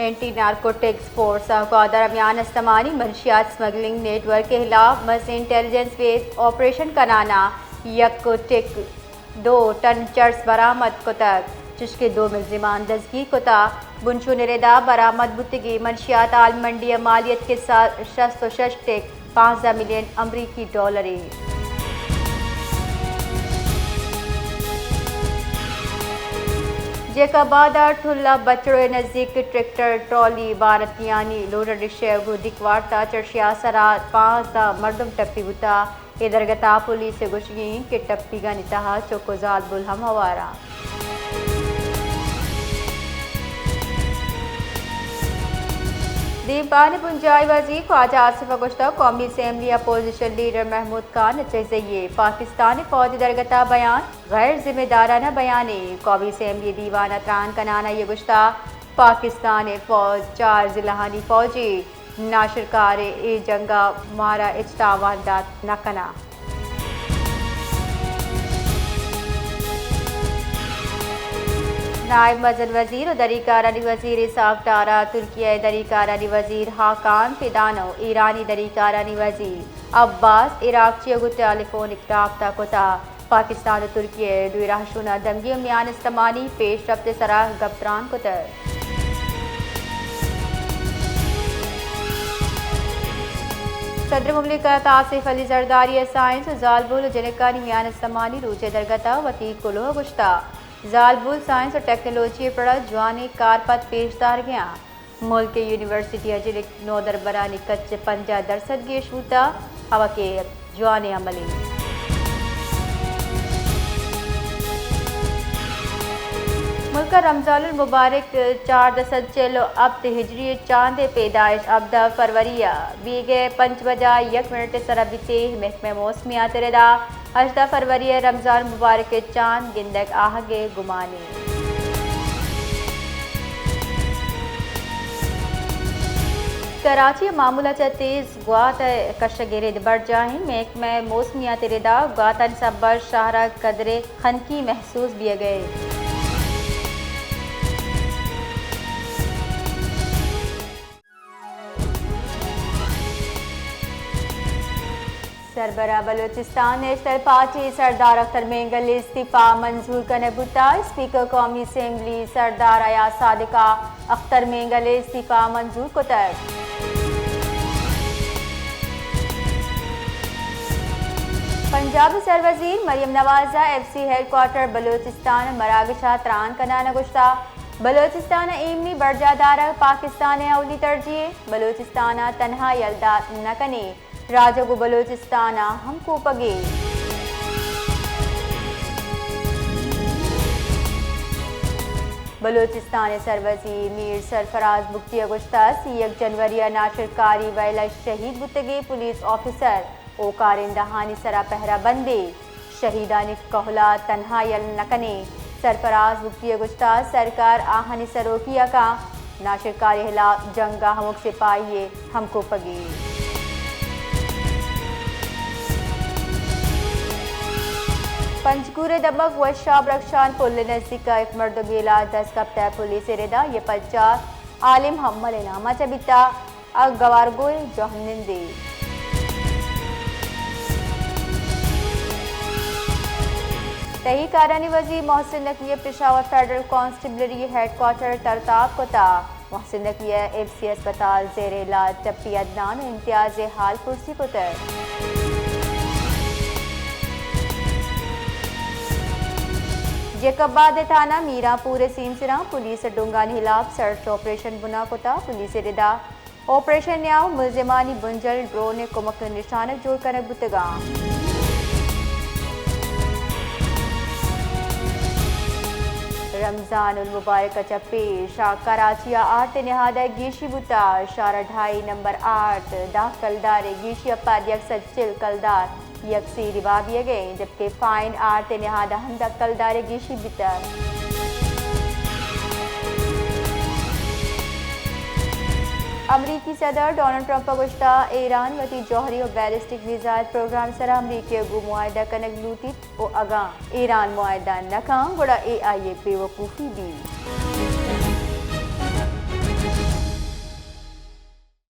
Anti narcotics force का दरमियान इस्तेमाली मनशियात smuggling network के खिलाफ मजीद इंटेलिजेंस बेस्ड ऑपरेशन कराना यक 2 टन चर्स बरामद को तक जिसके 2 मुलजिमान दस्तगीर कोता बुनशु निरेदा बरामद बुतगी मनशियात आल मंडी मालियत के साथ 6 मिलियन अमरीकी डॉलर। जेका बादा ठुल्ला बचड़े नज़दीक ट्रैक्टर ट्रॉली भारतियानी लोडर रिक्शे गुदिक वार्ता चर्चिया सरा 5 मर्दम टप्पी बुता इधरगता पुलिस गुशगीन के टप्पी का नितहा चोकोजाल बुलहम हवारा दीपान पुंजाई वजीर ख्वाजा आसिफ गुश्ता कौमी assembly opposition leader Mahmood Khan चाहिए पाकिस्तानी फौजी दरगता बयान गैर जिम्मेदाराना बयान कौमी असम्बली दीवाना त्रान कनाना ये गुश्ता पाकिस्तान फौज 4 जिलाहानी फौजी नाशरकार ए जंगा मारा इज्तावादात नकना। नायब मजल वजीर और दरीकारानी वजीर साफ्टारा तुर्किया दरीकारानी वजीर हाकान फिदानो ईरानी दरीकारानी वजीर अब्बास इराकची टेलीफोनिक राब्ता कोता पाकिस्तान और तुर्किया दुई राहशुना दमगी मियान इस्तेमाली पेश रफ्त सराह गब्तरान कोतर सदर मुमलिकत आसिफ अली जरदारी साइंस जालबुल जनकानी मियान इस्तेमाली रूचे दरगता वती कुलो गुश्ता जालबुल साइंस और टेक्नोलॉजी पढ़ा जवानी कारपत पेशदार गया मुल्क के यूनिवर्सिटी अजलिक नोदर बरानी कच्चे 50% गेशूता हवा के जवानी अमली मुल्क रमजान मुबारक 4 दसद चलो अब हिजरी चांद पैदाइश अब्दा फरवरिया बीगे 5 बजा 1 मिनट सरबिते महकमे मौसमियात रदा 18 फरवरी रमजान मुबारक के चांद गिंदक आहगे गुमानी कराची मामूला तेज गुआत कशगिरे बढ़ जाए महकमे मौसमियात रदा गुआतन सब्बर शाहरा कदरे खनकी महसूस दिए गए। सरबरा बलोचिस्तान नेशनल पार्टी सरदार अख्तर मेंगल इस्तीफा मंजूर करने बुता स्पीकर कौमी असम्बली सरदार आया सादिका अख्तर मेंगल इस्तीफा मंजूर को तक पंजाब सरवजीर मरियम नवाजा FC हेडक्वार्टर बलोचिस्तान मरागशा त्रान कनाना गुश्ता बलोचिस्तान एमनी बरजादार पाकिस्तान अवली तरजीह बलोचिस्तान तनहा यल्दा नकने राजगु बलोचिस्ताना हमको पगे बलोचिस्तान सरवजीर मीर सरफराज बुख्तिया गुश्ता 1 जनवरी नाशरकारी वैला शहीद बुतगे पुलिस ऑफिसर ओ कारिंदहानी सरा पहरा बंदे शहीदानी कहला तन्हा यल नकने सरफराज बुख्तिया गुश्ता सरकार आहनी सरोकिया का नाशरकारी हिला जंगा हमक सिपाही हमको पगे पंचकूरे दमक व शाब रक्षान पुल नजदीक का एक मर्द गेला 10 कप्ता पुलिस रेदा ये पच्चा आलिम हमल नामा चबिता गवारगोल जहनिंदे तही कारनी वजीर मोहसिन नकिया पेशावर फेडरल कांस्टेबलरी हेडक्वार्टर तरताब कोता मोहसिन नकिया FC अस्पताल जेर इलाज टप्पी अदनान इम्तियाज हाल कुर्सी कोतर जेकबाद थाना मीरापुर सीमसरा पुलिस डोंगानी खिलाफ सर्च ऑपरेशन बुना कोता पुलिस रिदा ऑपरेशन न्याव मुलजिमानी बुंजल ड्रोन कुमक निशानक जोड़ कर बुतगा रमजान उल मुबारक चप्पे शाह कराचिया 8 निहादा गीशी बुता शारा 2.5 नंबर 8 दाह कलदार गीशी अपाध्यक्ष सचिल कलदार यकसी रिबाबिए गए जबकि फाइन 8 निहादा हमदा कलदार गीशी बिता अमरीकी सदर डोनाल्ड ट्रंप गुश्ता ईरान वती जौहरी और बैलिस्टिक मिसाइल प्रोग्राम सरा अमरीकी गु मुआहदा कनक लूटी ओ अगा ईरान मुआहदा नकाम गुड़ा AI बेवकूफ़ी दी।